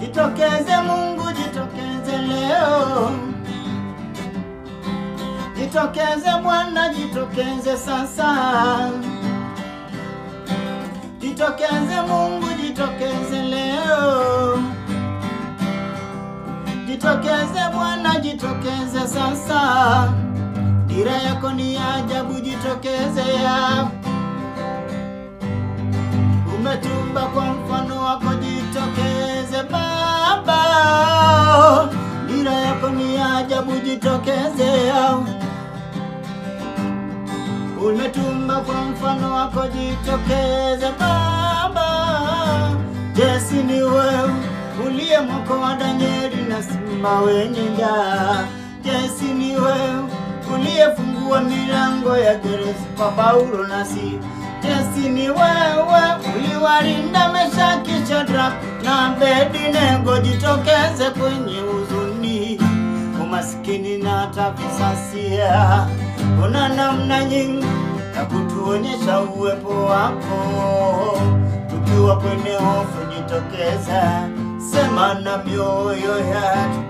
Jitokeze Mungu, jitokeze leo. Jitokeze Bwana, jitokeze sasa. Jitokeze Mungu, jitokeze leo. Jitokeze Bwana, jitokeze sasa. Dira yako ni ajabu, jitokeze ya. Umetumba kwa mfano wako, jitokeze Baba. Dira yako ni ajabu, jitokeze ya. Umetumba kwa mfano wako, jitokeze Baba. Jesi ni wewe uliye mwokoa Danieli na simba wenye njaa. Jesi ni wewe uliyefungua milango ya gereza kwa Paulo na Sila. Jesi ni wewe uliwalinda Meshaki, Shadraka na Abednego. Jitokeze kwenye huzuni, umasikini na hata kusasia. Una namna nyingi ya kutuonyesha uwepo wako. Tukiwa kwenye hofu, jitokeza, sema na mioyo yetu.